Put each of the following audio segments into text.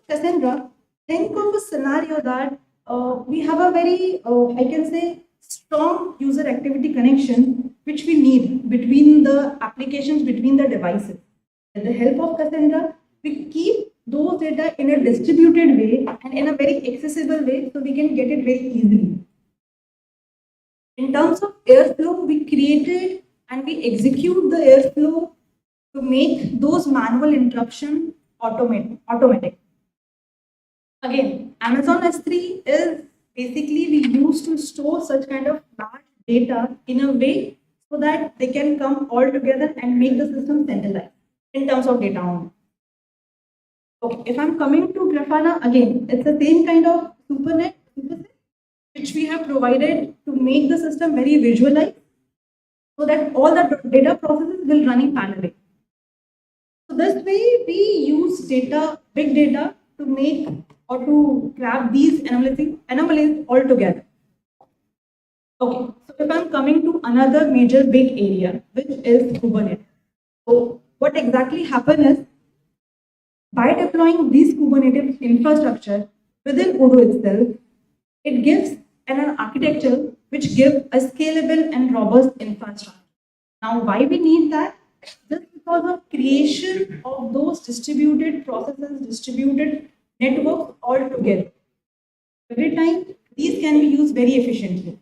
Cassandra, think of a scenario that we have a very, I can say, strong user activity connection which we need between the applications, between the devices. With the help of Cassandra, we keep those data in a distributed way and in a very accessible way so we can get it very easily. In terms of airflow, we created and we execute the airflow to make those manual interruption automatic. Again, Amazon S3 is basically we use to store such kind of large data in a way so that they can come all together and make the system centralized in terms of data only. Okay, if I'm coming to Grafana, again, it's the same kind of superset which we have provided to make the system very visualized so that all the data processes will run in parallel. So this way we use big data to make or to grab these anomalies all together. Okay, so if I'm coming to another major big area, which is Kubernetes. So what exactly happens is, by deploying these Kubernetes infrastructure within Odoo itself, it gives an architecture which gives a scalable and robust infrastructure. Now, why we need that? Just because of creation of those distributed processes, distributed networks all together. Every time, these can be used very efficiently.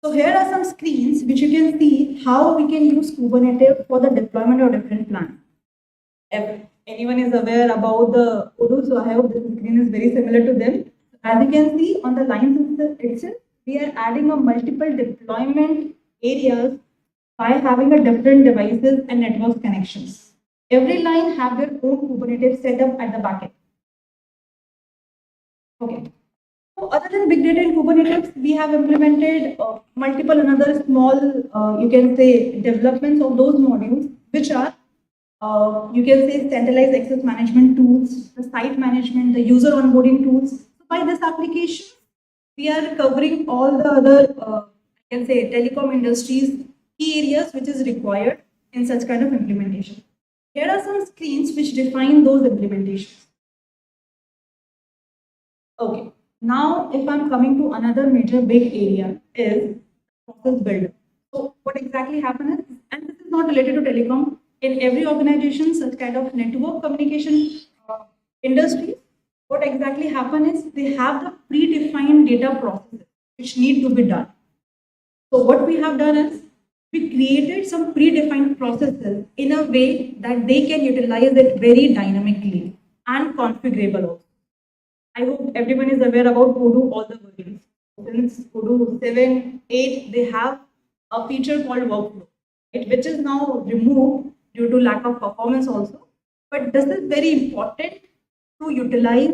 So here are some screens which you can see how we can use Kubernetes for the deployment of different plans. If anyone is aware about the Odoo, so I hope this screen is very similar to them. As you can see on the lines itself, we are adding a multiple deployment areas by having a different devices and network connections. Every line have their own Kubernetes setup at the backend. Okay. So other than big data and Kubernetes, we have implemented multiple another small, you can say, developments of those modules, which are, you can say, centralized access management tools, the site management, the user onboarding tools. So by this application, we are covering all the other, I can say, telecom industries key areas which is required in such kind of implementation. Here are some screens which define those implementations. Okay. Now, if I'm coming to another major big area is process builder. So what exactly happens is, and this is not related to telecom, in every organization, such kind of network communication industries, what exactly happens is they have the predefined data processes which need to be done. So what we have done is we created some predefined processes in a way that they can utilize it very dynamically and configurable also. I hope everyone is aware about Odoo, all the versions. Since Odoo 7, 8, they have a feature called workflow, which is now removed due to lack of performance also. But this is very important to utilize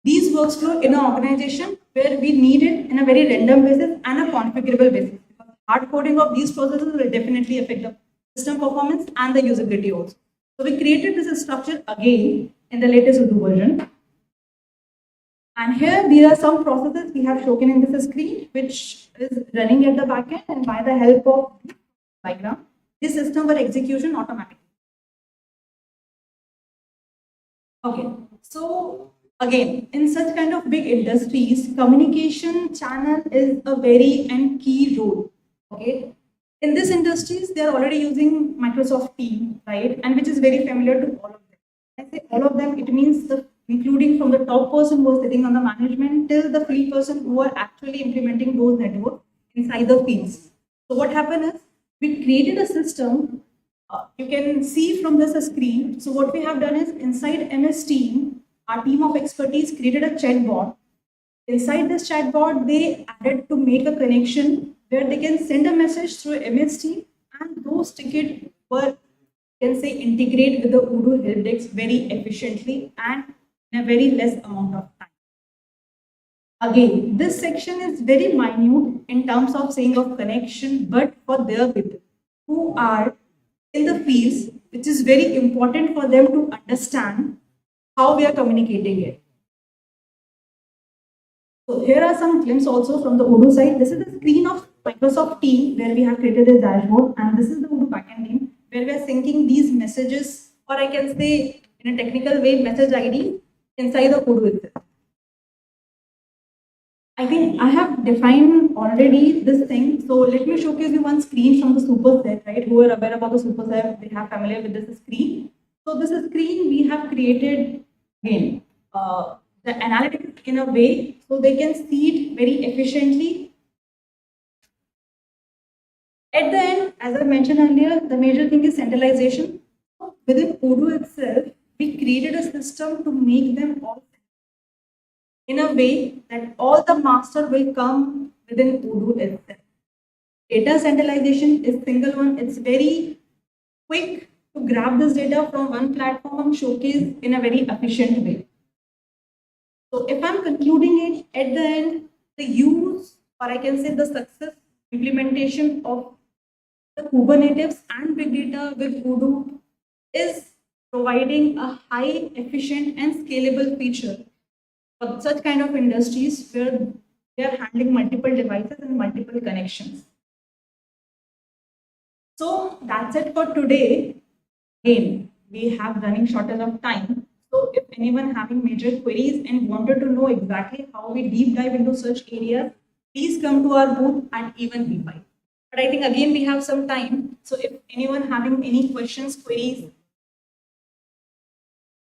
these workflow in an organization where we need it in a very random basis and a configurable basis. Because hard coding of these processes will definitely affect the system performance and the usability also. So we created this structure again in the latest Odoo version. And here there are some processes we have shown in this screen, which is running at the backend, and by the help of the diagram, this system will execution automatically. Okay, so again, in such kind of big industries, communication channel is a very and key role. Okay, in these industries, they are already using Microsoft Teams, right, and which is very familiar to all of them. I say all of them, it means including from the top person who is sitting on the management till the field person who are actually implementing those networks inside the fields. So what happened is we created a system. You can see from this screen. So what we have done is inside MS Team, our team of expertise created a chatbot. Inside this chatbot, they added to make a connection where they can send a message through MS Team, and those tickets were, can say, integrate with the Odoo help desk very efficiently and in a very less amount of time. Again, this section is very minute in terms of saying of connection, but for their people who are in the fields, which is very important for them to understand how we are communicating it. So here are some glimpses also from the Odoo side. This is the screen of Microsoft Teams where we have created this dashboard, and this is the Odoo backend team where we are syncing these messages or I can say in a technical way, message ID inside the Odoo itself. I think I have defined already this thing. So let me showcase you one screen from the superset, right? Who are aware about the superset, they have familiar with this screen. So this screen we have created again the analytics in a way so they can see it very efficiently. At the end, as I mentioned earlier, the major thing is centralization. Within Odoo itself, we created a system to make them all in a way that all the master will come within Odoo itself. Data centralization is single one. It's very quick to grab this data from one platform and showcase in a very efficient way. So if I'm concluding it at the end, the use or I can say the success implementation of the Kubernetes and big data with Odoo is providing a high efficient and scalable feature for such kind of industries where they are handling multiple devices and multiple connections. So that's it for today. Again, we have running shortage of time. So if anyone having major queries and wanted to know exactly how we deep dive into such areas, please come to our booth and even P5. But I think again we have some time. So if anyone having any questions, queries,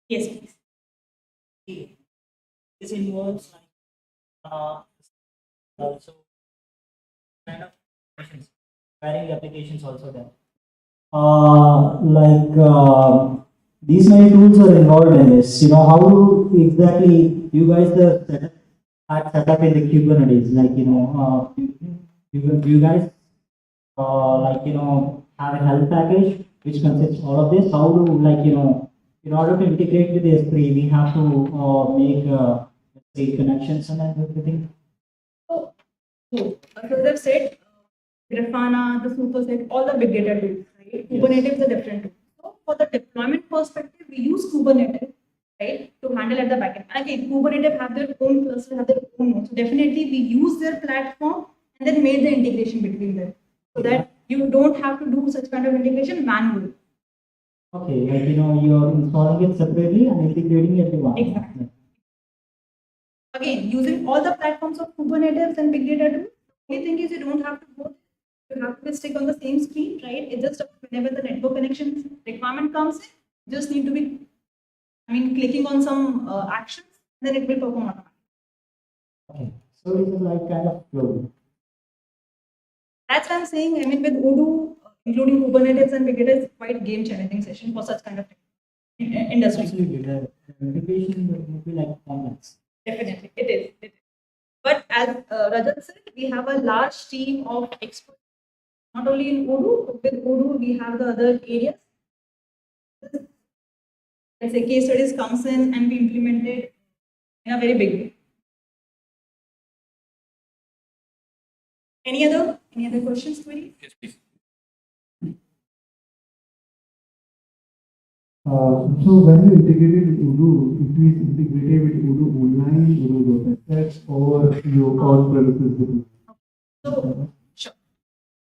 yes, please. This involves also kind of applications, varying applications also there. These many tools are involved in this. You know, how do exactly you guys are set up in the Kubernetes? Like, you guys have a health package which consists all of this. How do in order to integrate with S3, we have to make let's say connections and everything. So, as I've said, Grafana, the superset, all the big data tools, right? Kubernetes is a different tool. So, for the deployment perspective, we use Kubernetes, right, to handle at the backend. Again, Kubernetes have their own cluster, have their own nodes. So, definitely, we use their platform and then made the integration between them, so that you don't have to do such kind of integration manually. Okay, you're installing it separately and integrating it one. Exactly. Again, using all the platforms of Kubernetes and big data tools, the only thing is you don't have to go, you have to stick on the same screen, right? It's just whenever the network connection requirement comes in, you just need to be, clicking on some actions, then it will perform automatically. Okay, so it is like kind of flow. That's what I'm saying. With Odoo, including Kubernetes and big data, is quite game challenging session for such kind of industry. Absolutely, the integration will be like complex. Definitely, it is. It is. But as Rajat said, we have a large team of experts, not only in Odoo, but with Odoo, we have the other areas. Let's say case studies comes in and we implement it in a very big way. Any other questions, queries? Yes, please. So when you integrated with Odoo, it is integrated with Odoo online, Odoo.sh, or your on-premises business? So, sure.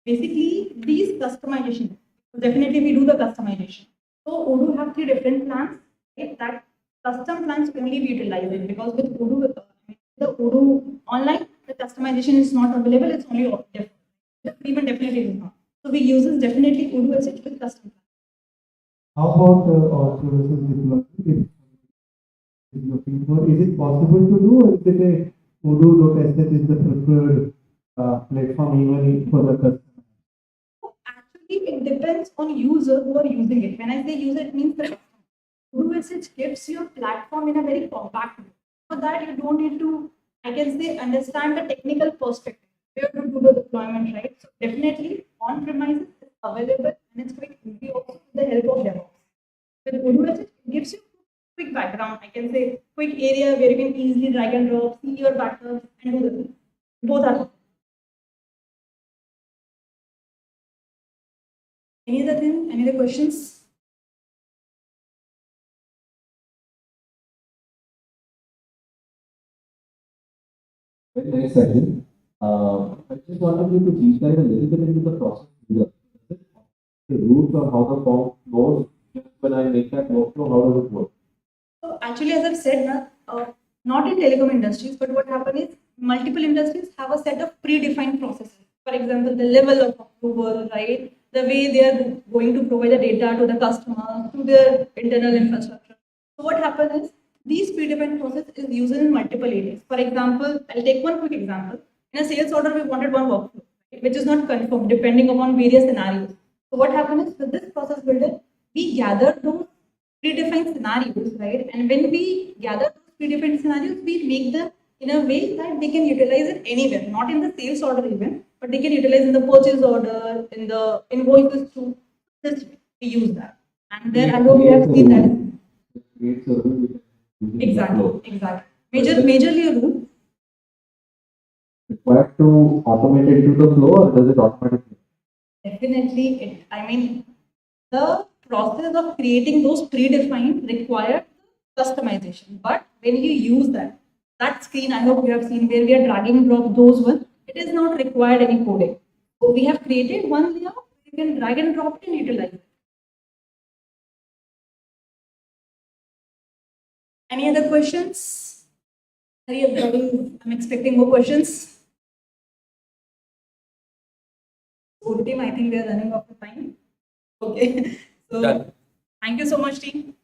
Basically, these customization, definitely we do the customization. So Odoo have 3 different plans. If that custom plans only we utilize it, because with Odoo, the Odoo online, the customization is not available. It's only different. The free one definitely is not. So we use definitely Odoo as with custom plan. How about on-premises deployment? Is looking for, is it possible to do, or is it a Odoo.sh is the preferred platform even for the customer? Actually, it depends on user who are using it. When I say user, it means the Odoo gives your platform in a very compact way. For that, you don't need to, I can say, understand the technical perspective where to do the deployment, right? So definitely on-premises is available and it's quite easy also with the help of DevOps. With Odoo, it gives you quick background. I can say quick area where you can easily drag and drop, see your backups and do the thing. Both are. Any other thing? Any other questions? Very exciting. I just wanted you to deep dive a little bit into the process. The roots or how the form flows when I make that workflow, how does it work? So actually, as I've said, not in telecom industries, but what happens is multiple industries have a set of predefined processes. For example, the level of approval, right? The way they are going to provide the data to the customer, to their internal infrastructure. So what happens is these predefined process is used in multiple areas. For example, I'll take one quick example. In a sales order, we wanted one workflow, right, which is not confirmed depending upon various scenarios. So what happens is with this process builder, we gather those predefined scenarios, right? And when we gather those predefined scenarios, we make them in a way that they can utilize it anywhere, not in the sales order even, but they can utilize in the purchase order, in the invoices too. This way, we use that. And then I hope you have seen that. Creates a rule which is using the Exactly, flow. exactly. Majorly a rule. Required to automate it to the flow, or does it automatically? Definitely, I mean, the process of creating those predefined required customization. But when you use that screen, I hope you have seen where we are dragging and drop those ones, it is not required any coding. So we have created one layer, you can drag and drop it and utilize it. Any other questions? Hurry up, buddy. I'm expecting more questions. So team, I think we are running out of time. Okay. So Done. thank you so much, team.